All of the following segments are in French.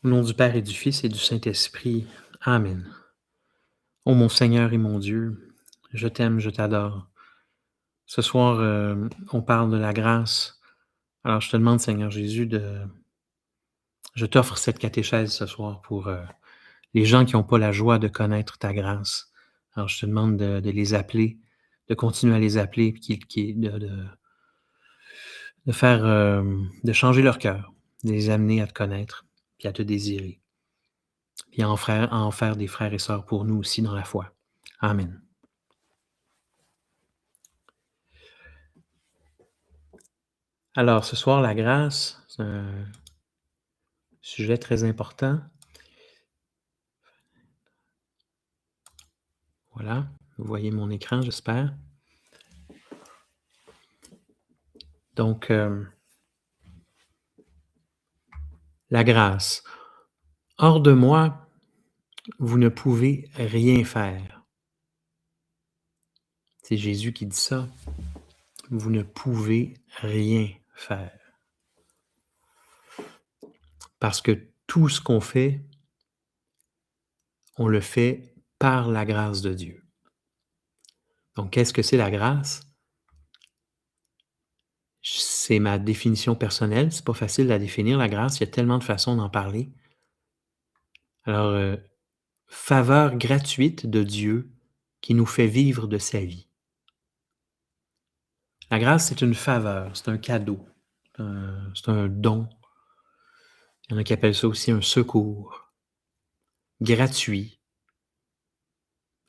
Au nom du Père et du Fils et du Saint-Esprit. Amen. Ô mon Seigneur et mon Dieu, je t'aime, je t'adore. Ce soir, on parle de la grâce. Alors je te demande, Seigneur Jésus, je t'offre cette catéchèse ce soir pour les gens qui n'ont pas la joie de connaître ta grâce. Alors je te demande de les appeler, de continuer à les appeler, de faire, de changer leur cœur, de les amener à te connaître, puis à te désirer, puis à en faire des frères et sœurs pour nous aussi dans la foi. Amen. Alors, ce soir, la grâce, c'est un sujet très important. Voilà, vous voyez mon écran, j'espère. Donc, la grâce. Hors de moi, vous ne pouvez rien faire. C'est Jésus qui dit ça. Vous ne pouvez rien faire. Parce que tout ce qu'on fait, on le fait par la grâce de Dieu. Donc, qu'est-ce que c'est la grâce? C'est ma définition personnelle. C'est pas facile à définir, la grâce. Il y a tellement de façons d'en parler. Alors, faveur gratuite de Dieu qui nous fait vivre de sa vie. La grâce, c'est une faveur, c'est un cadeau, c'est un don. Il y en a qui appellent ça aussi un secours. Gratuit,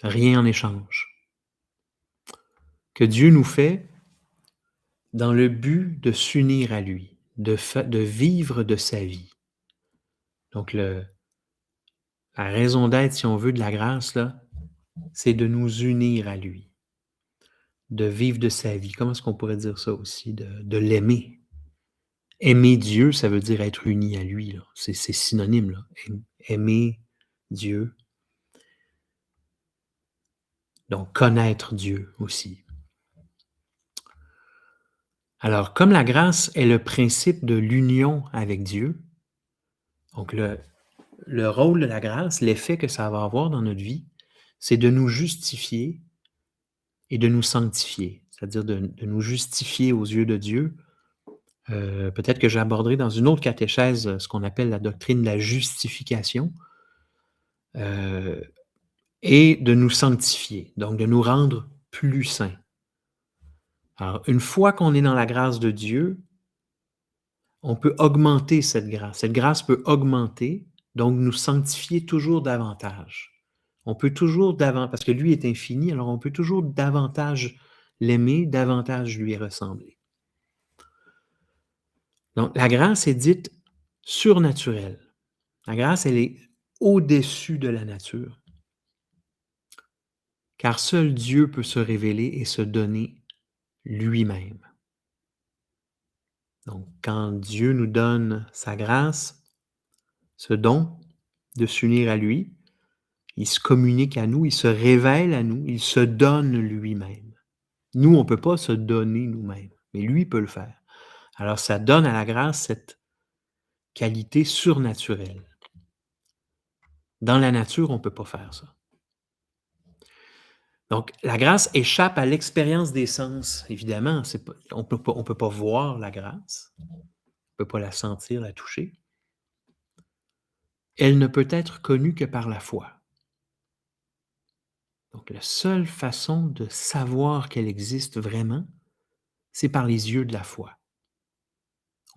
rien en échange. Que Dieu nous fait dans le but de s'unir à lui, de vivre de sa vie. Donc, la raison d'être, si on veut, de la grâce, là, c'est de nous unir à lui, de vivre de sa vie. Comment est-ce qu'on pourrait dire ça aussi? De l'aimer. Aimer Dieu, ça veut dire être uni à lui, là. C'est synonyme, là. Aimer Dieu. Donc, connaître Dieu aussi. Alors, comme la grâce est le principe de l'union avec Dieu, donc le rôle de la grâce, l'effet que ça va avoir dans notre vie, c'est de nous justifier et de nous sanctifier, c'est-à-dire de nous justifier aux yeux de Dieu. Peut-être que j'aborderai dans une autre catéchèse ce qu'on appelle la doctrine de la justification, et de nous sanctifier, donc de nous rendre plus saints. Alors, une fois qu'on est dans la grâce de Dieu, on peut augmenter cette grâce. Cette grâce peut augmenter, donc nous sanctifier toujours davantage. On peut toujours davantage, parce que lui est infini, alors on peut toujours davantage l'aimer, davantage lui ressembler. Donc, la grâce est dite surnaturelle. La grâce, elle est au-dessus de la nature. Car seul Dieu peut se révéler et se donner lui-même. Donc, quand Dieu nous donne sa grâce, ce don de s'unir à lui, il se communique à nous, il se révèle à nous, il se donne lui-même. Nous, on ne peut pas se donner nous-mêmes, mais lui peut le faire. Alors, ça donne à la grâce cette qualité surnaturelle. Dans la nature, on ne peut pas faire ça. Donc, la grâce échappe à l'expérience des sens, évidemment. On ne peut pas voir la grâce, on ne peut pas la sentir, la toucher. Elle ne peut être connue que par la foi. Donc, la seule façon de savoir qu'elle existe vraiment, c'est par les yeux de la foi.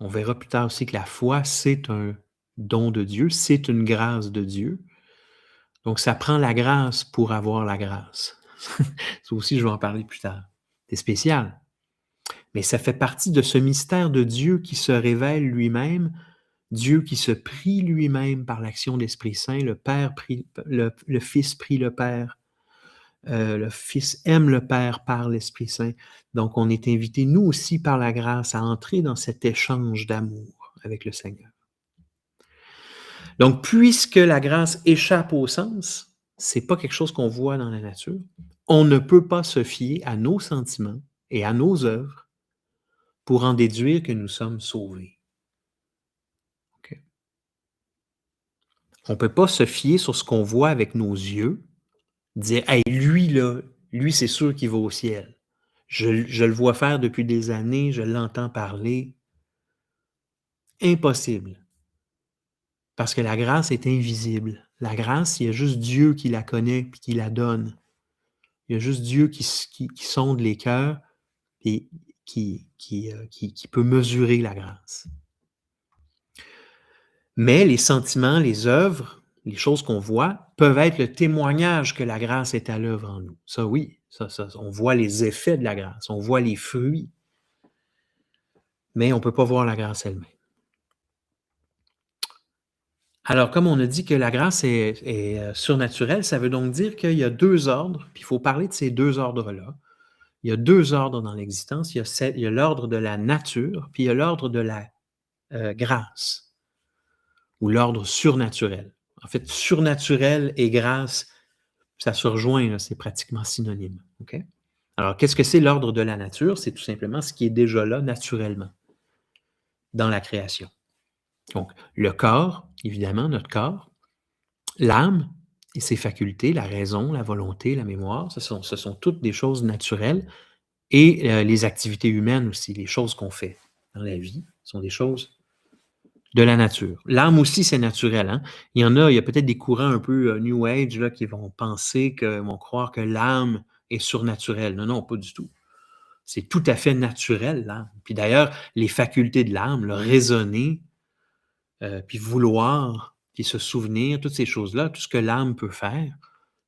On verra plus tard aussi que la foi, c'est un don de Dieu, c'est une grâce de Dieu. Donc, ça prend la grâce pour avoir la grâce. Ça aussi, je vais en parler plus tard. C'est spécial. Mais ça fait partie de ce mystère de Dieu qui se révèle lui-même, Dieu qui se prie lui-même par l'action de l'Esprit Saint, le Fils prie le Père, le Fils aime le Père par l'Esprit Saint. Donc, on est invité, nous aussi, par la grâce, à entrer dans cet échange d'amour avec le Seigneur. Donc, puisque la grâce échappe au sens, c'est pas quelque chose qu'on voit dans la nature, on ne peut pas se fier à nos sentiments et à nos œuvres pour en déduire que nous sommes sauvés. Okay. On ne peut pas se fier sur ce qu'on voit avec nos yeux, dire: «Hey, lui là, lui c'est sûr qu'il va au ciel. Je le vois faire depuis des années, je l'entends parler». Impossible, parce que la grâce est invisible. La grâce, il y a juste Dieu qui la connaît et qui la donne. Il y a juste Dieu qui sonde les cœurs et qui peut mesurer la grâce. Mais les sentiments, les œuvres, les choses qu'on voit, peuvent être le témoignage que la grâce est à l'œuvre en nous. Ça oui, ça on voit les effets de la grâce, on voit les fruits, mais on ne peut pas voir la grâce elle-même. Alors, comme on a dit que la grâce est surnaturelle, ça veut donc dire qu'il y a 2 ordres, puis il faut parler de ces 2 ordres-là. Il y a 2 ordres dans l'existence, il y a l'ordre de la nature, puis il y a l'ordre de la, grâce ou l'ordre surnaturel. En fait, surnaturel et grâce, ça se rejoint, là, c'est pratiquement synonyme, OK? Alors, qu'est-ce que c'est l'ordre de la nature? C'est tout simplement ce qui est déjà là naturellement dans la création. Donc, le corps, évidemment, notre corps, l'âme et ses facultés, la raison, la volonté, la mémoire, ce sont toutes des choses naturelles et les activités humaines aussi, les choses qu'on fait dans la vie sont des choses de la nature. L'âme aussi, c'est naturel, hein. Il y a peut-être des courants un peu, New Age là, qui vont vont croire que l'âme est surnaturelle. Non, non, pas du tout. C'est tout à fait naturel, l'âme. Puis d'ailleurs, les facultés de l'âme, le raisonner, puis vouloir, puis se souvenir, toutes ces choses-là, tout ce que l'âme peut faire,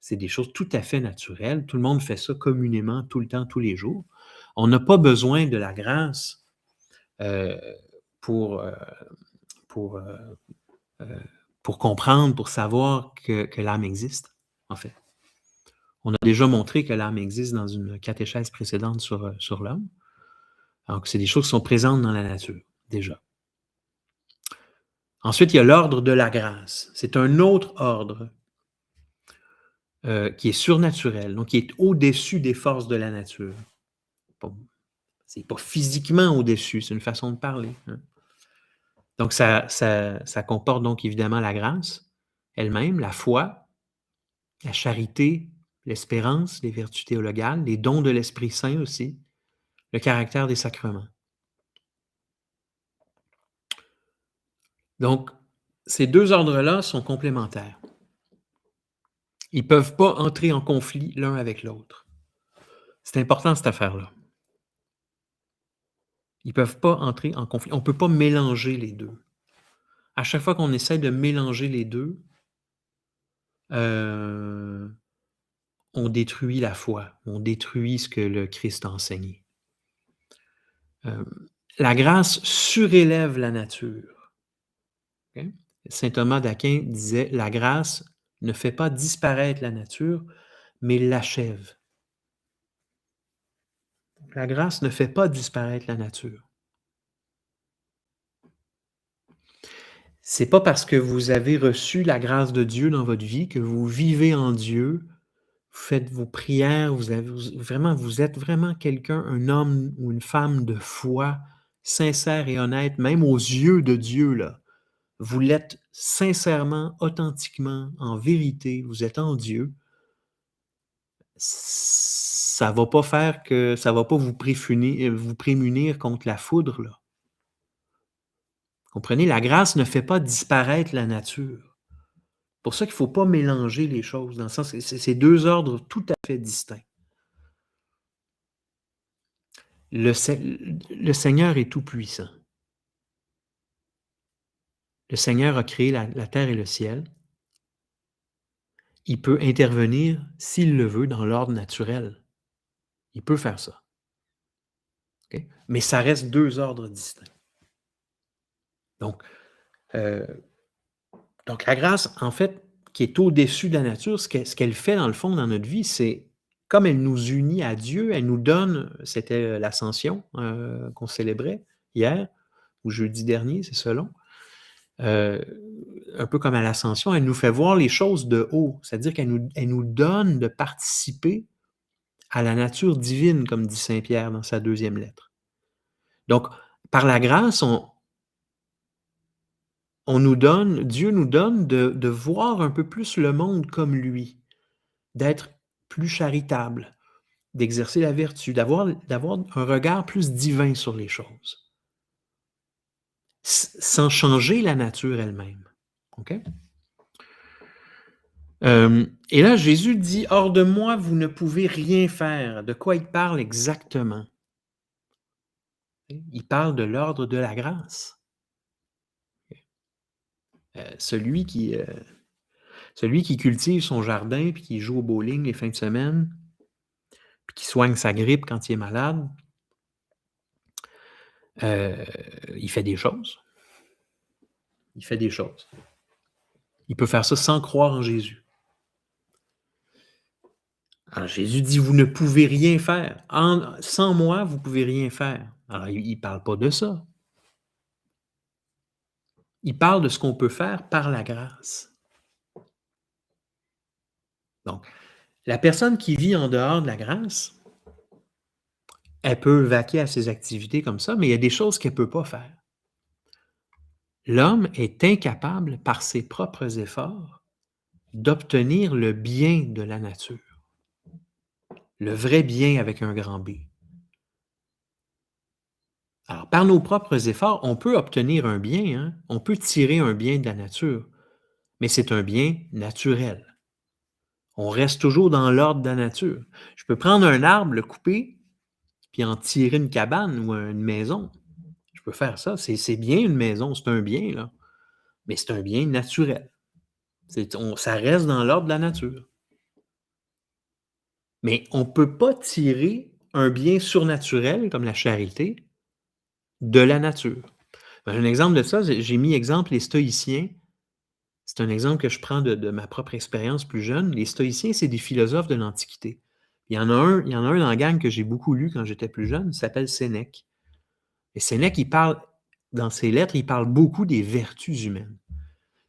c'est des choses tout à fait naturelles. Tout le monde fait ça communément, tout le temps, tous les jours. On n'a pas besoin de la grâce euh, pour, euh, pour, euh, euh, pour comprendre, pour savoir que l'âme existe, en fait. On a déjà montré que l'âme existe dans une catéchèse précédente sur l'homme. Donc, c'est des choses qui sont présentes dans la nature, déjà. Ensuite, il y a l'ordre de la grâce. C'est un autre ordre qui est surnaturel, donc qui est au-dessus des forces de la nature. Bon, c'est pas physiquement au-dessus, c'est une façon de parler, hein. Donc ça comporte donc évidemment la grâce elle-même, la foi, la charité, l'espérance, les vertus théologales, les dons de l'Esprit Saint aussi, le caractère des sacrements. Donc, ces 2 ordres-là sont complémentaires. Ils ne peuvent pas entrer en conflit l'un avec l'autre. C'est important cette affaire-là. Ils ne peuvent pas entrer en conflit. On ne peut pas mélanger les 2. À chaque fois qu'on essaie de mélanger les 2, on détruit la foi, on détruit ce que le Christ a enseigné. La grâce surélève la nature. OK? Saint Thomas d'Aquin disait: «La grâce ne fait pas disparaître la nature, mais l'achève». La grâce ne fait pas disparaître la nature. C'est pas parce que vous avez reçu la grâce de Dieu dans votre vie, que vous vivez en Dieu, vous faites vos prières, vous êtes vraiment quelqu'un, un homme ou une femme de foi, sincère et honnête, même aux yeux de Dieu, là. Vous l'êtes sincèrement, authentiquement, en vérité, vous êtes en Dieu. Ça va pas faire que ça va pas vous prémunir contre la foudre, là. Comprenez? La grâce ne fait pas disparaître la nature. Pour ça qu'il ne faut pas mélanger les choses, dans le sens que c'est 2 ordres tout à fait distincts. Le Seigneur est tout-puissant. Le Seigneur a créé la terre et le ciel. Il peut intervenir, s'il le veut, dans l'ordre naturel. Il peut faire ça. OK? Mais ça reste 2 ordres distincts. Donc, heu, donc la grâce, en fait, qui est au-dessus de la nature, ce qu'elle fait dans le fond dans notre vie, c'est comme elle nous unit à Dieu, elle nous donne c'était l'Ascension, qu'on célébrait hier ou jeudi dernier, c'est selon. Heu, un peu comme à l'Ascension, elle nous fait voir les choses de haut. C'est-à-dire qu'elle nous donne de participer à la nature divine, comme dit saint Pierre dans sa 2e, lettre. Donc, par la grâce, Dieu nous donne de voir un peu plus le monde comme lui, d'être plus charitable, d'exercer la vertu, d'avoir un regard plus divin sur les choses, sans changer la nature elle-même. OK? Et là, Jésus dit: «Hors de moi, vous ne pouvez rien faire». De quoi il parle exactement? Il parle de l'ordre de la grâce. Celui qui cultive son jardin, puis qui joue au bowling les fins de semaine, puis qui soigne sa grippe quand il est malade, heu, il fait des choses. Il fait des choses. Il peut faire ça sans croire en Jésus. Alors Jésus dit: «Vous ne pouvez rien faire. Sans moi, vous pouvez rien faire». Alors il parle pas de ça. Il parle de ce qu'on peut faire par la grâce. Donc, la personne qui vit en dehors de la grâce, elle peut vaquer à ses activités comme ça, mais il y a des choses qu'elle peut pas faire. L'homme est incapable, par ses propres efforts, d'obtenir le bien de la nature, le vrai bien avec un grand B. Alors, par nos propres efforts, on peut obtenir un bien, hein, on peut tirer un bien de la nature, mais c'est un bien naturel. On reste toujours dans l'ordre de la nature. Je peux prendre un arbre, le couper, puis en tirer une cabane ou une maison. Je peux faire ça. C'est bien une maison, c'est un bien, là, mais c'est un bien naturel. Ça reste dans l'ordre de la nature. Mais on ne peut pas tirer un bien surnaturel, comme la charité, de la nature. Un exemple de ça, j'ai mis exemple les stoïciens. C'est un exemple que je prends de ma propre expérience plus jeune. Les stoïciens, c'est des philosophes de l'Antiquité. Il y en a un dans la gang que j'ai beaucoup lu quand j'étais plus jeune, il s'appelle Sénèque. Et Sénèque, dans ses lettres, il parle beaucoup des vertus humaines.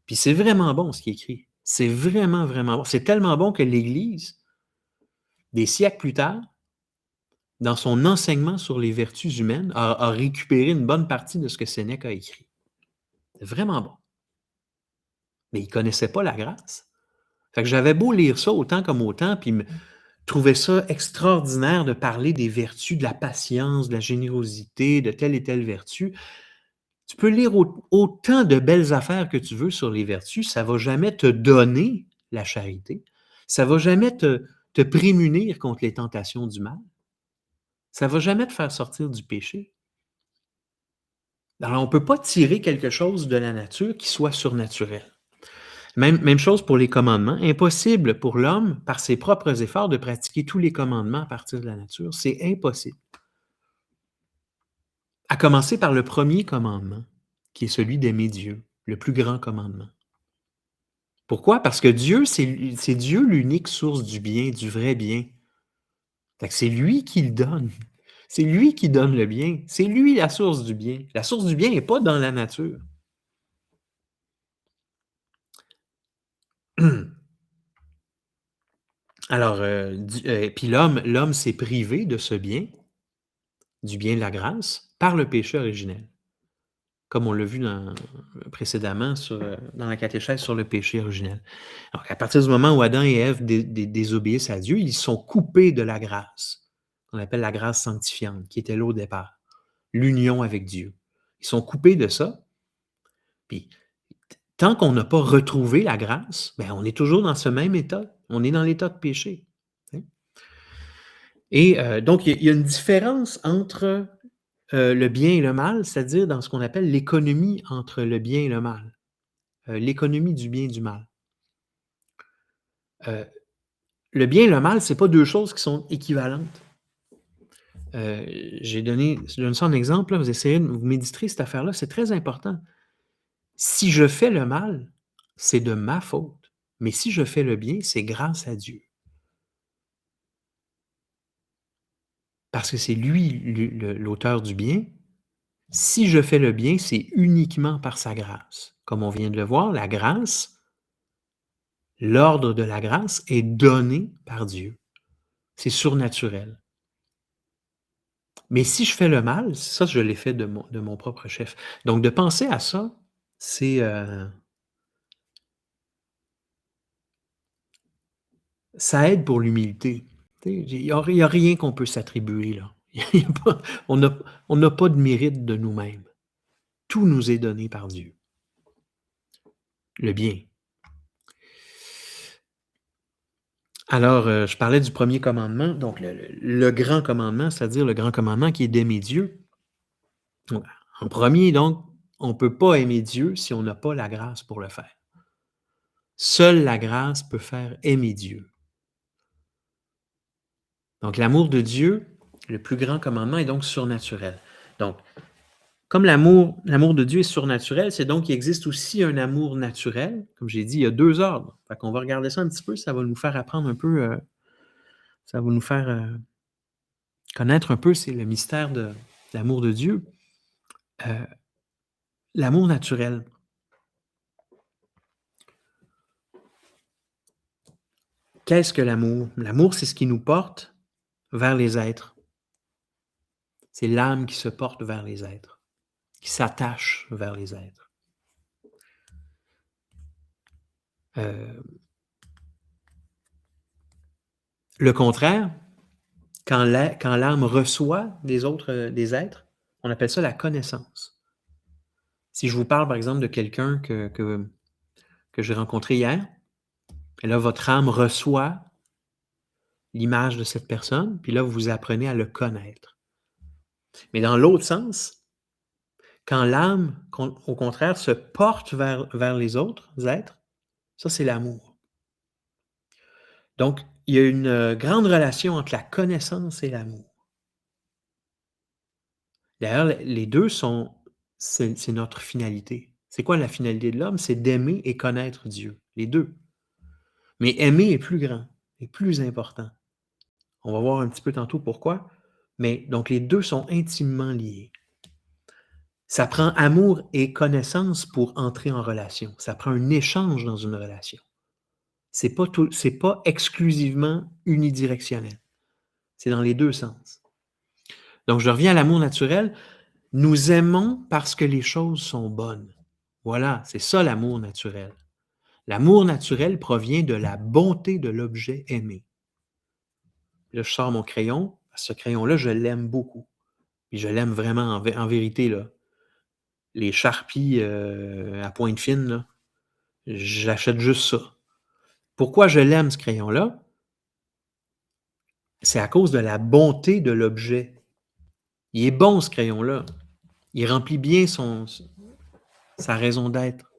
Puis c'est vraiment bon ce qu'il écrit. C'est vraiment, vraiment bon. C'est tellement bon que l'Église, des siècles plus tard, dans son enseignement sur les vertus humaines, a récupéré une bonne partie de ce que Sénèque a écrit. C'est vraiment bon. Mais il ne connaissait pas la grâce. Fait que j'avais beau lire ça autant comme autant, puis trouver ça extraordinaire de parler des vertus, de la patience, de la générosité, de telle et telle vertu. Tu peux lire autant de belles affaires que tu veux sur les vertus, ça ne va jamais te donner la charité. Ça ne va jamais te prémunir contre les tentations du mal. Ça ne va jamais te faire sortir du péché. Alors, on ne peut pas tirer quelque chose de la nature qui soit surnaturel. Même chose pour les commandements. Impossible pour l'homme, par ses propres efforts, de pratiquer tous les commandements à partir de la nature. C'est impossible. À commencer par le premier commandement, qui est celui d'aimer Dieu, le plus grand commandement. Pourquoi? Parce que Dieu, c'est Dieu l'unique source du bien, du vrai bien. Fait que c'est lui qui le donne. C'est lui qui donne le bien. C'est lui la source du bien. La source du bien n'est pas dans la nature. Alors, puis l'homme s'est privé de ce bien, du bien de la grâce, par le péché originel. Comme on l'a vu précédemment dans la catéchèse sur le péché originel. Donc, à partir du moment où Adam et Ève désobéissent à Dieu, ils sont coupés de la grâce, qu'on appelle la grâce sanctifiante, qui était là au départ, l'union avec Dieu. Ils sont coupés de ça. Puis, tant qu'on n'a pas retrouvé la grâce, ben, on est toujours dans ce même état. On est dans l'état de péché. Hein. Et donc, il y a une différence entre le bien et le mal, c'est-à-dire dans ce qu'on appelle l'économie entre le bien et le mal. L'économie du bien et du mal. Heu, le bien et le mal, c'est pas 2 choses qui sont équivalentes. Heu, je donne ça en exemple, là, vous méditerez cette affaire-là, c'est très important. Si je fais le mal, c'est de ma faute, mais si je fais le bien, c'est grâce à Dieu. Parce que c'est lui l'auteur du bien. Si je fais le bien, c'est uniquement par sa grâce. Comme on vient de le voir, la grâce, l'ordre de la grâce est donné par Dieu. C'est surnaturel. Mais si je fais le mal, ça je l'ai fait de mon propre chef. Donc de penser à ça, C'est, ça aide pour l'humilité. Tu sais, il y a rien qu'on peut s'attribuer là. Il y a pas on n'a pas de mérite de nous-mêmes. Tout nous est donné par Dieu, le bien. Alors, je parlais du premier commandement, donc le grand commandement, c'est-à-dire le grand commandement qui est d'aimer Dieu. Donc, en premier, donc, on ne peut pas aimer Dieu si on n'a pas la grâce pour le faire. Seule la grâce peut faire aimer Dieu. Donc l'amour de Dieu, le plus grand commandement est donc surnaturel. Donc, comme l'amour de Dieu est surnaturel, c'est donc qu'il existe aussi un amour naturel. Comme j'ai dit, il y a 2 ordres. Fait qu'on va regarder ça un petit peu, ça va nous faire apprendre un peu, ça va nous faire, connaître un peu, c'est le mystère de l'amour de Dieu. Heu, L'amour naturel. Qu'est-ce que l'amour? L'amour, c'est ce qui nous porte vers les êtres. C'est l'âme qui se porte vers les êtres, qui s'attache vers les êtres. Heu, le contraire, quand l'âme reçoit des autres, des êtres, on appelle ça la connaissance. Si je vous parle, par exemple, de quelqu'un que j'ai rencontré hier, et là, votre âme reçoit l'image de cette personne, puis là, vous apprenez à le connaître. Mais dans l'autre sens, quand l'âme, au contraire, se porte vers les autres êtres, ça, c'est l'amour. Donc, il y a une, grande relation entre la connaissance et l'amour. D'ailleurs, les 2 sont c'est notre finalité. C'est quoi la finalité de l'homme? C'est d'aimer et connaître Dieu, les 2. Mais aimer est plus grand, est plus important. On va voir un petit peu tantôt pourquoi, mais donc les 2 sont intimement liés. Ça prend amour et connaissance pour entrer en relation. Ça prend un échange dans une relation. C'est pas exclusivement unidirectionnel. C'est dans les 2 sens. Donc je reviens à l'amour naturel. Nous aimons parce que les choses sont bonnes. Voilà, c'est ça l'amour naturel. L'amour naturel provient de la bonté de l'objet aimé. Là, je sors mon crayon. Ce crayon-là, je l'aime beaucoup. Puis je l'aime vraiment en vérité, là. Les Sharpies à pointe fine, là, j'achète juste ça. Pourquoi je l'aime, ce crayon-là? C'est à cause de la bonté de l'objet. Il est bon, ce crayon-là. Il remplit bien sa raison d'être.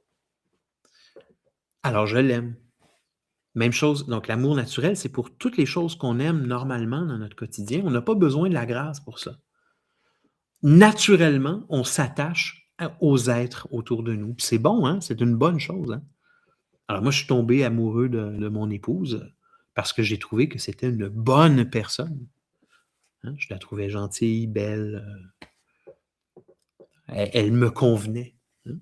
Alors, je l'aime. Même chose, donc l'amour naturel, c'est pour toutes les choses qu'on aime normalement dans notre quotidien. On n'a pas besoin de la grâce pour ça. Naturellement, on s'attache aux êtres autour de nous. Puis c'est bon, hein? C'est une bonne chose, hein? Alors moi, je suis tombé amoureux de mon épouse parce que j'ai trouvé que c'était une bonne personne, hein. Je la trouvais gentille, belle, elle me convenait, hein.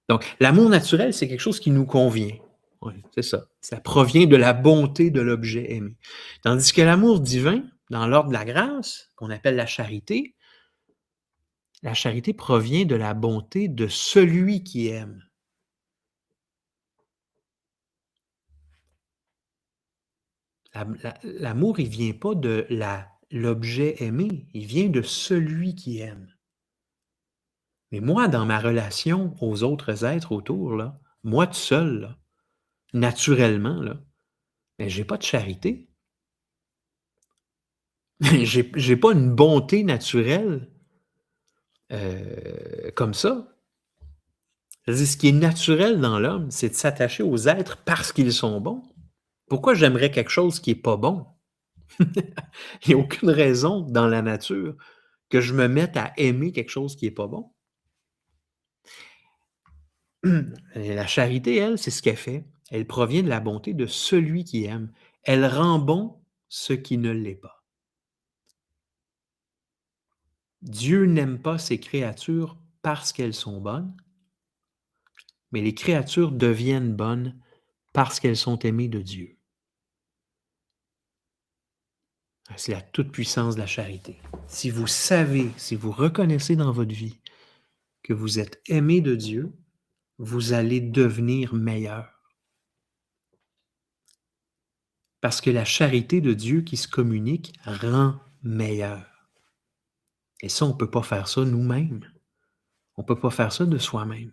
Donc l'amour naturel, c'est quelque chose qui nous convient. Oui, c'est ça. Ça provient de la bonté de l'objet aimé. Tandis que l'amour divin, dans l'ordre de la grâce, qu'on appelle la charité provient de la bonté de celui qui aime. L'amour, il vient pas de l'objet aimé, il vient de celui qui aime. Mais moi, dans ma relation aux autres êtres autour, là, moi tout seul, là, naturellement, là, ben, j'ai pas de charité. J'ai pas une bonté naturelle, comme ça. C'est-à-dire, ce qui est naturel dans l'homme, c'est de s'attacher aux êtres parce qu'ils sont bons. Pourquoi j'aimerais quelque chose qui est pas bon? Il y a aucune raison dans la nature que je me mette à aimer quelque chose qui est pas bon. Et la charité, elle, c'est ce qu'elle fait. Elle provient de la bonté de celui qui aime. Elle rend bon ce qui ne l'est pas. Dieu n'aime pas ses créatures parce qu'elles sont bonnes, mais les créatures deviennent bonnes parce qu'elles sont aimées de Dieu. C'est la toute-puissance de la charité. Si vous savez, si vous reconnaissez dans votre vie que vous êtes aimé de Dieu, vous allez devenir meilleur. Parce que la charité de Dieu qui se communique rend meilleur. Et ça, on ne peut pas faire ça nous-mêmes. On ne peut pas faire ça de soi-même.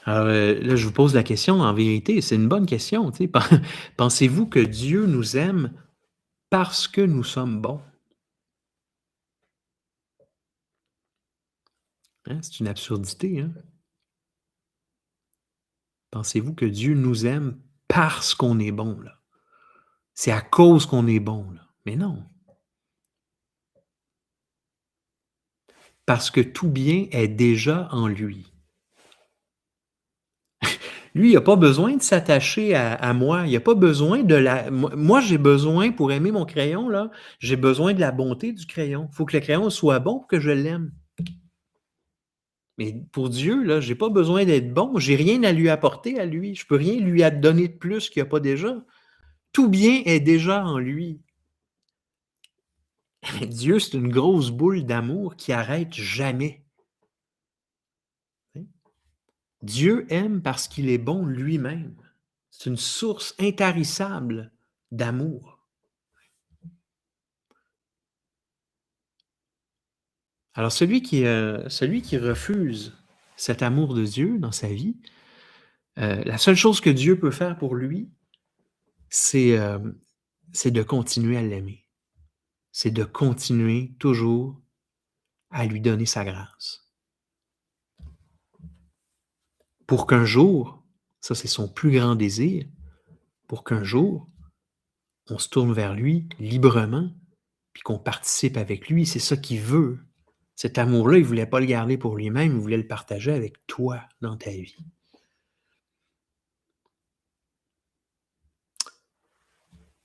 Alors, là, je vous pose la question, en vérité, c'est une bonne question, tu sais. Pensez-vous que Dieu nous aime parce que nous sommes bons? Hein, c'est une absurdité, hein? Pensez-vous que Dieu nous aime parce qu'on est bon, là? C'est à cause qu'on est bon, là? Mais non, parce que tout bien est déjà en lui. Lui, il a pas besoin de s'attacher à moi, il a pas besoin de la moi, j'ai besoin pour aimer mon crayon, là, j'ai besoin de la bonté du crayon. Il faut que le crayon soit bon pour que je l'aime. Mais pour Dieu, là, j'ai pas besoin d'être bon, j'ai rien à lui apporter à lui, je peux rien lui donner de plus qu'il y a pas déjà. Tout bien est déjà en lui. Dieu, c'est une grosse boule d'amour qui arrête jamais. Dieu aime parce qu'il est bon lui-même. C'est une source intarissable d'amour. Alors celui qui refuse cet amour de Dieu dans sa vie, la seule chose que Dieu peut faire pour lui, c'est, c'est de continuer à l'aimer. C'est de continuer toujours à lui donner sa grâce. Pour qu'un jour, ça c'est son plus grand désir, pour qu'un jour, on se tourne vers lui librement, puis qu'on participe avec lui, c'est ça qu'il veut. Cet amour-là, il ne voulait pas le garder pour lui-même, il voulait le partager avec toi dans ta vie.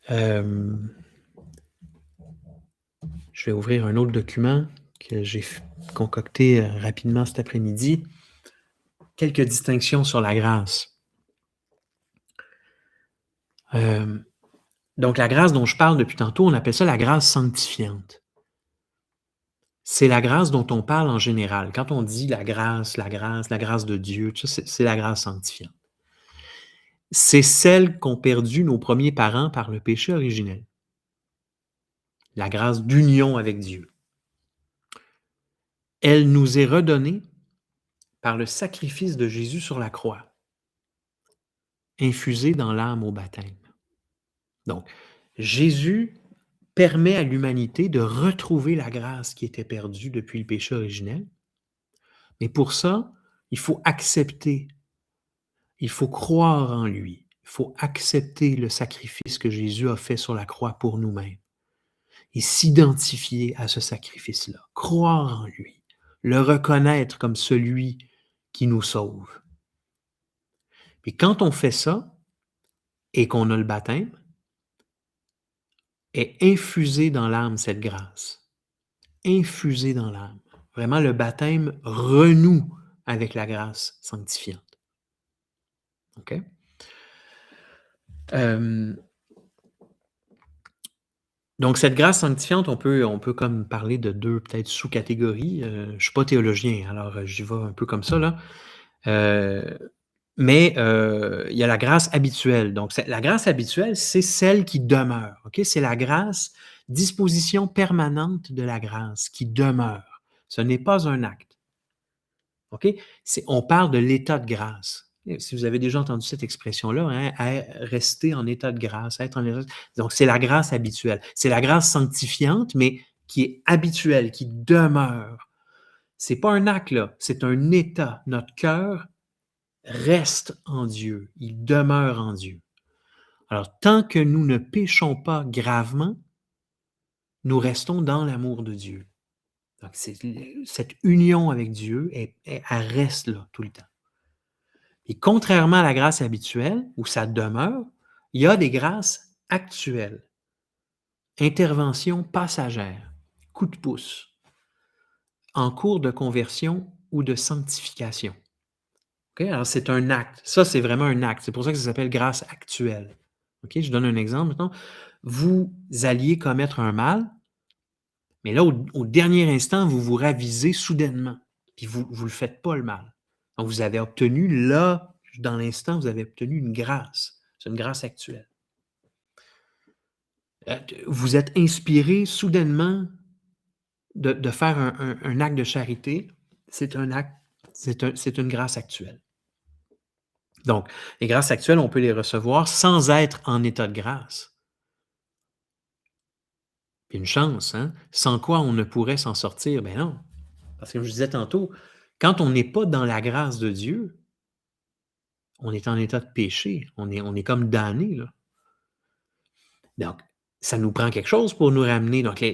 Hem, je vais ouvrir un autre document que j'ai concocté, rapidement cet après-midi. Quelques distinctions sur la grâce. Hem, donc la grâce dont je parle depuis tantôt, on appelle ça la grâce sanctifiante. C'est la grâce dont on parle en général. Quand on dit la grâce de Dieu, tout ça, c'est la grâce sanctifiante. C'est celle qu'ont perdue nos premiers parents par le péché originel. La grâce d'union avec Dieu. Elle nous est redonnée par le sacrifice de Jésus sur la croix, infusé dans l'âme au baptême. Donc, Jésus permet à l'humanité de retrouver la grâce qui était perdue depuis le péché originel. Mais pour ça, il faut accepter, il faut croire en lui, il faut accepter le sacrifice que Jésus a fait sur la croix pour nous-mêmes et s'identifier à ce sacrifice-là, croire en lui, le reconnaître comme celui qui nous sauve. Et quand on fait ça et qu'on a le baptême, est infusée dans l'âme cette grâce. Infusée dans l'âme. Vraiment, le baptême renoue avec la grâce sanctifiante. OK? Donc cette grâce sanctifiante, on peut comme parler de 2 peut-être sous-catégories. Je ne suis pas théologien, alors, j'y vais un peu comme ça là. Heu, il y a la grâce habituelle. Donc c'est la grâce habituelle, c'est celle qui demeure, OK? C'est la grâce, disposition permanente de la grâce qui demeure. Ce n'est pas un acte, OK? On parle de l'état de grâce. Si vous avez déjà entendu cette expression-là, hein, rester en état de grâce, être en état donc c'est la grâce habituelle. C'est la grâce sanctifiante, mais qui est habituelle, qui demeure. C'est pas un acte là, c'est un état. Notre cœur reste en Dieu, il demeure en Dieu. Alors, tant que nous ne péchons pas gravement, nous restons dans l'amour de Dieu. Donc, cette union avec Dieu, elle reste là tout le temps. Et contrairement à la grâce habituelle, où ça demeure, il y a des grâces actuelles. Intervention passagère, coup de pouce, en cours de conversion ou de sanctification. OK? Alors, c'est un acte. Ça, c'est vraiment un acte. C'est pour ça que ça s'appelle grâce actuelle. OK? Je donne un exemple, mettons. Vous alliez commettre un mal, mais là, au dernier instant, vous vous ravisez soudainement. puis vous le faites pas le mal. Donc vous avez obtenu là, dans l'instant, vous avez obtenu une grâce. C'est une grâce actuelle. Vous êtes inspiré soudainement de faire un acte de charité, c'est un acte, c'est une grâce actuelle. Donc, les grâces actuelles, on peut les recevoir sans être en état de grâce. Puis une chance, hein? Sans quoi on ne pourrait s'en sortir? Ben non. Parce que comme je disais tantôt, quand on n'est pas dans la grâce de Dieu, on est en état de péché. On est comme damné, là. Donc, ça nous prend quelque chose pour nous ramener. Donc,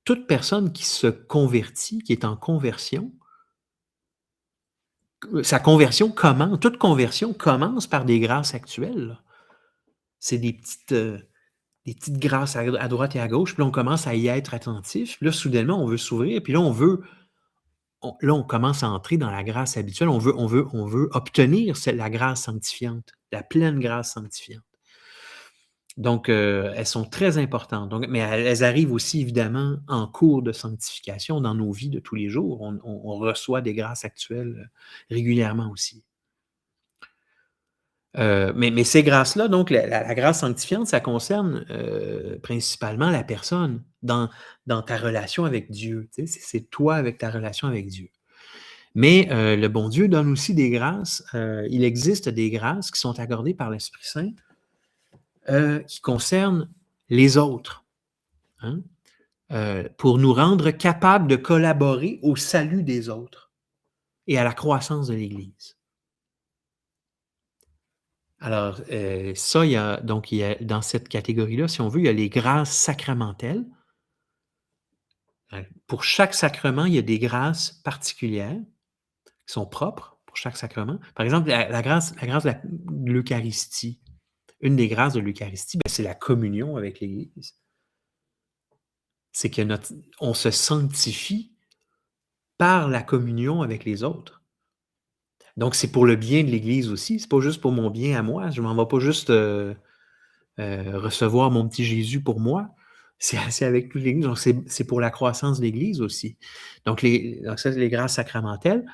toute personne qui se convertit, qui est en conversion, sa conversion commence, toute conversion commence par des grâces actuelles, là. C'est des petites grâces à droite et à gauche, puis là, on commence à y être attentif. Puis là, soudainement, on veut s'ouvrir, puis là, on commence à entrer dans la grâce habituelle. On veut obtenir la grâce sanctifiante, la pleine grâce sanctifiante. Donc, elles sont très importantes. Donc, mais elles arrivent aussi, évidemment, en cours de sanctification dans nos vies de tous les jours. On reçoit des grâces actuelles régulièrement aussi. Mais ces grâces-là, donc la grâce sanctifiante, ça concerne principalement la personne dans ta relation avec Dieu. Tu sais, c'est toi avec ta relation avec Dieu. Mais le bon Dieu donne aussi des grâces. Il existe des grâces qui sont accordées par l'Esprit Saint qui concernent les autres, hein, pour nous rendre capables de collaborer au salut des autres et à la croissance de l'Église. Alors, ça, il y a dans cette catégorie-là, si on veut, il y a les grâces sacramentelles. Pour chaque sacrement, il y a des grâces particulières qui sont propres pour chaque sacrement. Par exemple, la grâce de l'Eucharistie. Une des grâces de l'Eucharistie, c'est la communion avec l'Église. C'est que on se sanctifie par la communion avec les autres. Donc, c'est pour le bien de l'Église aussi. C'est pas juste pour mon bien à moi. Je m'en vais pas juste recevoir mon petit Jésus pour moi. C'est avec toute l'Église. Donc, c'est pour la croissance de l'Église aussi. Donc, ça, c'est les grâces sacramentelles.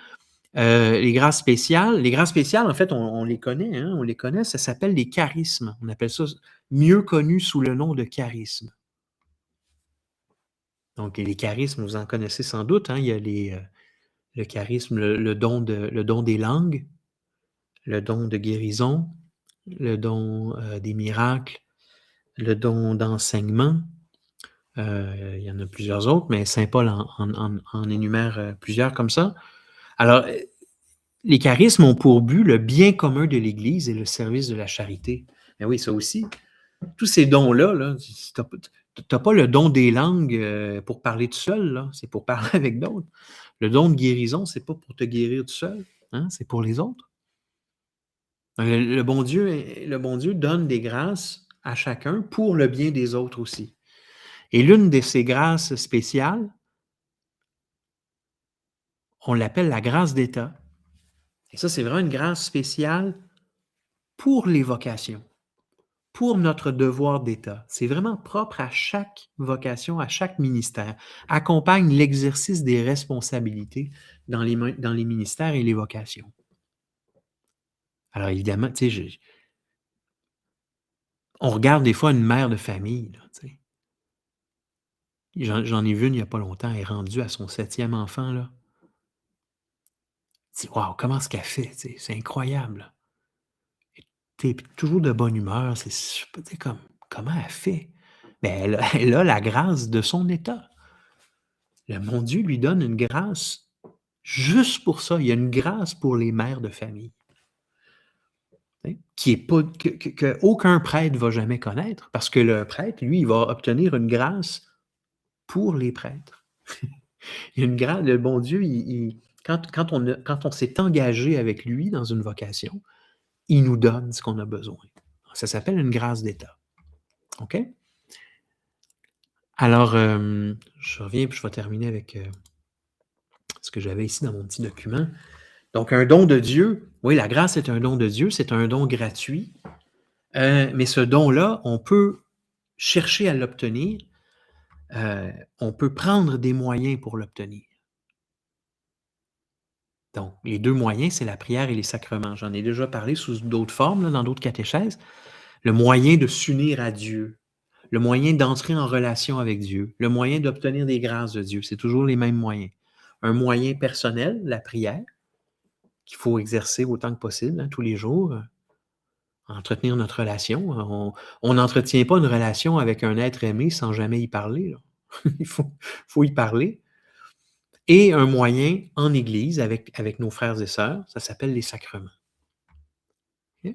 Les grâces spéciales, en fait, on les connaît, hein, on les connaît, ça s'appelle les charismes. On appelle ça mieux connu sous le nom de charisme. Donc, les charismes, vous en connaissez sans doute, hein, il y a le charisme, le don des langues, le don de guérison, le don des miracles, le don d'enseignement. Il y en a plusieurs autres, mais saint Paul en énumère plusieurs comme ça. Alors, les charismes ont pour but le bien commun de l'Église et le service de la charité. Mais oui, ça aussi, tous ces dons-là, là, tu n'as pas le don des langues pour parler tout seul, là, c'est pour parler avec d'autres. Le don de guérison, c'est pas pour te guérir tout seul, hein, c'est pour les autres. Le bon Dieu donne des grâces à chacun pour le bien des autres aussi. Et l'une de ces grâces spéciales, on l'appelle la grâce d'État. Et ça, c'est vraiment une grâce spéciale pour les vocations, pour notre devoir d'État. C'est vraiment propre à chaque vocation, à chaque ministère. Accompagne l'exercice des responsabilités dans les ministères et les vocations. Alors évidemment, tu sais, on regarde des fois une mère de famille, là, tu sais. J'en ai vu une il n'y a pas longtemps, elle est rendue à son 7e enfant, là. Tu dis: «Waouh, comment est-ce qu'elle fait?» Tu sais, c'est incroyable. Tu es toujours de bonne humeur, c'est tu sais, comment elle fait? Ben, elle a la grâce de son état. Le mon Dieu lui donne une grâce juste pour ça. Il y a une grâce pour les mères de famille, tu sais, qui est pas que aucun prêtre va jamais connaître parce que le prêtre, lui, il va obtenir une grâce pour les prêtres. Il y a une grâce, le bon Dieu, quand on s'est engagé avec lui dans une vocation, il nous donne ce qu'on a besoin. Ça s'appelle une grâce d'État. OK? Alors, je reviens puis je vais terminer avec ce que j'avais ici dans mon petit document. Donc, un don de Dieu, oui, la grâce est un don de Dieu, c'est un don gratuit, mais ce don-là, on peut chercher à l'obtenir, on peut prendre des moyens pour l'obtenir. Donc, les 2 moyens, c'est la prière et les sacrements. J'en ai déjà parlé sous d'autres formes, là, dans d'autres catéchèses. Le moyen de s'unir à Dieu, le moyen d'entrer en relation avec Dieu, le moyen d'obtenir des grâces de Dieu, c'est toujours les mêmes moyens. Un moyen personnel, la prière, qu'il faut exercer autant que possible, hein, tous les jours, entretenir notre relation. On n'entretient pas une relation avec un être aimé sans jamais y parler, là. Il faut y parler. Et un moyen en Église avec nos frères et sœurs, ça s'appelle les sacrements. OK?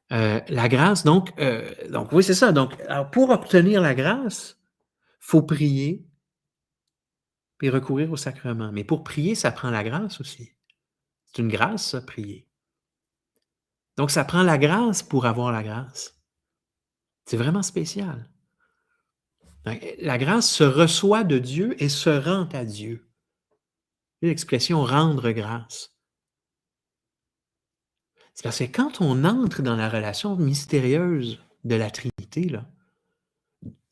La grâce, donc oui, c'est ça. Donc, alors pour obtenir la grâce, faut prier et recourir au sacrement. Mais pour prier, ça prend la grâce aussi. C'est une grâce, ça, prier. Donc, ça prend la grâce pour avoir la grâce. C'est vraiment spécial. Donc, la grâce se reçoit de Dieu et se rend à Dieu. L'expression rendre grâce. C'est parce que quand on entre dans la relation mystérieuse de la Trinité, là,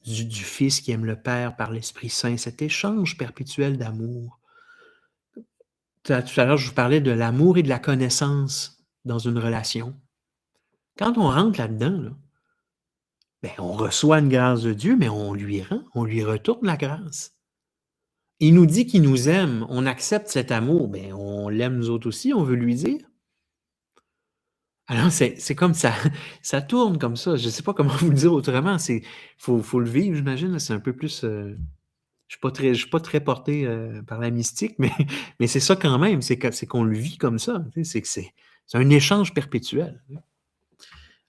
du Fils qui aime le Père par l'Esprit Saint, cet échange perpétuel d'amour. Tout à l'heure, je vous parlais de l'amour et de la connaissance dans une relation. Quand on rentre là-dedans, là, ben, on reçoit une grâce de Dieu, mais on lui rend, on lui retourne la grâce. Il nous dit qu'il nous aime, on accepte cet amour, ben, on l'aime nous autres aussi, on veut lui dire. Alors c'est comme ça ça tourne comme ça, je ne sais pas comment vous le dire autrement, faut le vivre, j'imagine, c'est un peu plus, je suis pas très porté, par la mystique, mais mais c'est ça quand même, c'est qu'on le vit comme ça, tu sais, c'est que c'est un échange perpétuel.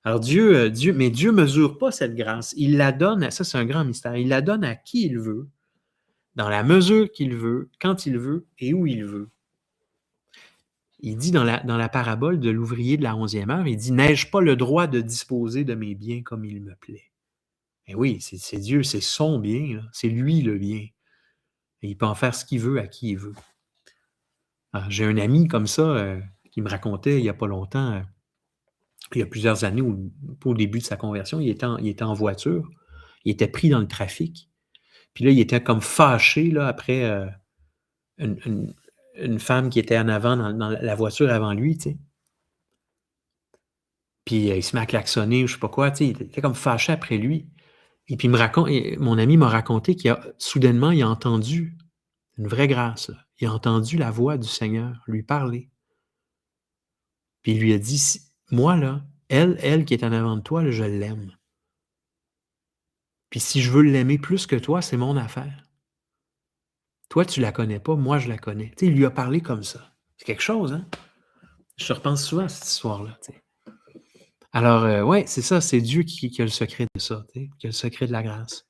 Alors Dieu mesure pas cette grâce, il la donne à ça c'est un grand mystère, il la donne à qui il veut, dans la mesure qu'il veut, quand il veut et où il veut. Il dit dans la parabole de l'ouvrier de la 11e heure, il dit: «N'ai-je pas le droit de disposer de mes biens comme il me plaît?» Eh oui, c'est Dieu, c'est son bien, là, c'est lui le bien et il peut en faire ce qu'il veut à qui il veut. Alors, j'ai un ami comme ça, qui me racontait il y a pas longtemps, il y a plusieurs années au début de sa conversion, il était en voiture, il était pris dans le trafic, puis là, il était comme fâché là après, une une une femme qui était en avant dans la voiture avant lui, tu sais. Puis, il se met à klaxonner ou je sais pas quoi, tu sais, il était comme fâché après lui et puis il me raconte et mon ami m'a raconté qu'il a soudainement, il a entendu une vraie grâce, là. Il a entendu la voix du Seigneur lui parler. Puis il lui a dit: «Si moi là, elle qui est en avant de toi là, je l'aime. Puis si je veux l'aimer plus que toi, c'est mon affaire. Toi, tu la connais pas, moi je la connais». Tu sais, il lui a parlé comme ça. C'est quelque chose, hein? Je repense souvent à cette histoire-là, tu sais. Alors, ouais, c'est ça, c'est Dieu qui a le secret de ça, tu sais, qui a le secret de la grâce.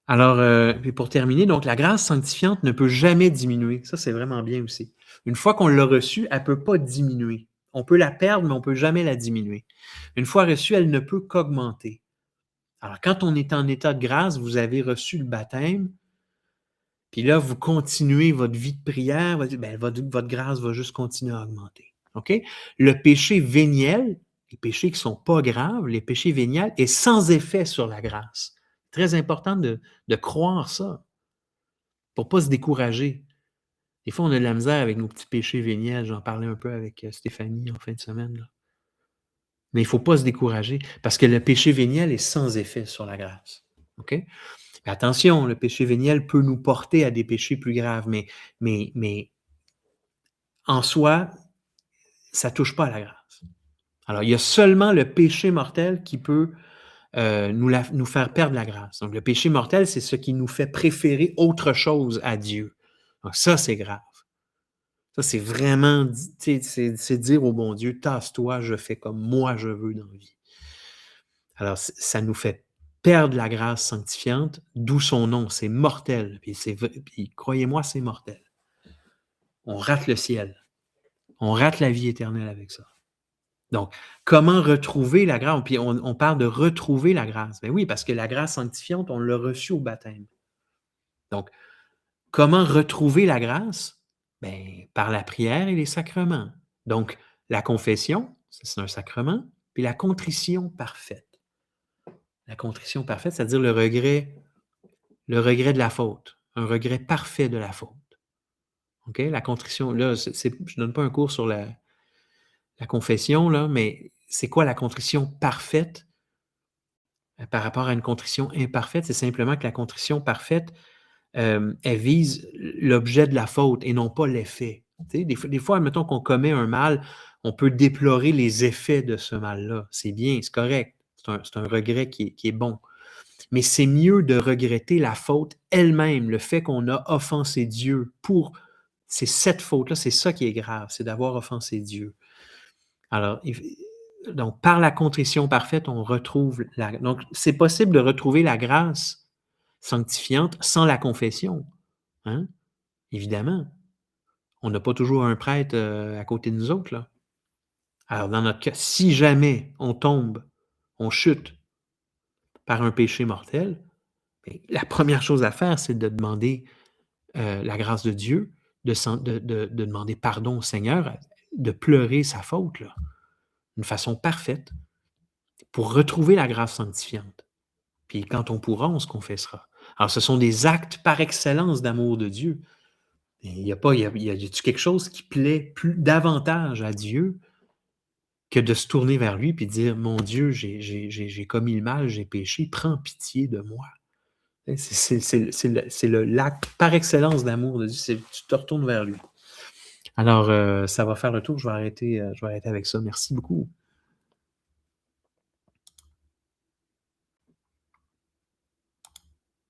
Alors, puis pour terminer, donc la grâce sanctifiante ne peut jamais diminuer. Ça, c'est vraiment bien aussi. Une fois qu'on l'a reçue, elle peut pas diminuer. On peut la perdre, mais on peut jamais la diminuer. Une fois reçue, elle ne peut qu'augmenter. Alors, quand on est en état de grâce, vous avez reçu le baptême, puis là, vous continuez votre vie de prière, ben, votre grâce va juste continuer à augmenter. OK? Le péché véniel, les péchés qui ne sont pas graves, les péchés véniels, est sans effet sur la grâce. Très important de croire ça pour ne pas se décourager. Des fois, on a de la misère avec nos petits péchés véniels. J'en parlais un peu avec Stéphanie en fin de semaine, là. Mais il ne faut pas se décourager parce que le péché véniel est sans effet sur la grâce. OK? Mais attention, le péché véniel peut nous porter à des péchés plus graves, mais en soi, ça ne touche pas à la grâce. Alors, il y a seulement le péché mortel qui peut nous faire perdre la grâce. Donc, le péché mortel, c'est ce qui nous fait préférer autre chose à Dieu. Donc, ça, c'est grave. Ça, c'est vraiment, c'est dire au bon Dieu, tasse-toi, je fais comme moi je veux dans la vie. Alors, ça nous fait perdre la grâce sanctifiante, d'où son nom, c'est mortel. Puis croyez-moi, c'est mortel. On rate le ciel. On rate la vie éternelle avec ça. Donc, comment retrouver la grâce? Puis on parle de retrouver la grâce. Ben oui, parce que la grâce sanctifiante, on l'a reçue au baptême. Donc, comment retrouver la grâce? Ben, par la prière et les sacrements. Donc, la confession, ça, c'est un sacrement, puis la contrition parfaite. La contrition parfaite, c'est-à-dire le regret de la faute, un regret parfait de la faute. OK? La contrition, là, je donne pas un cours sur la confession, là, mais c'est quoi la contrition parfaite, par rapport à une contrition imparfaite? C'est simplement que la contrition parfaite, elle vise l'objet de la faute et non pas l'effet. Tu sais, des fois, admettons qu'on commet un mal, on peut déplorer les effets de ce mal-là. C'est bien, c'est correct. C'est un regret qui est bon. Mais c'est mieux de regretter la faute elle-même, le fait qu'on a offensé Dieu pour c'est cette faute-là, c'est ça qui est grave, c'est d'avoir offensé Dieu. Alors, donc par la contrition parfaite, on retrouve la donc c'est possible de retrouver la grâce sanctifiante sans la confession, hein, évidemment. On n'a pas toujours un prêtre, à côté de nous autres, là. Alors dans notre cas, si jamais on tombe, on chute par un péché mortel, beh, la première chose à faire, c'est de demander, la grâce de Dieu, de demander pardon au Seigneur, de pleurer sa faute, là, d'une façon parfaite pour retrouver la grâce sanctifiante. Puis quand on pourra, on se confessera. Alors ce sont des actes par excellence d'amour de Dieu. Et il y a pas y a-tu quelque chose qui plaît plus davantage à Dieu que de se tourner vers lui puis de dire: «Mon Dieu, j'ai commis le mal, j'ai péché, prends pitié de moi». C'est l'acte par excellence d'amour de Dieu, c'est tu te retournes vers lui. Alors, ça va faire le tour, je vais arrêter avec ça. Merci beaucoup.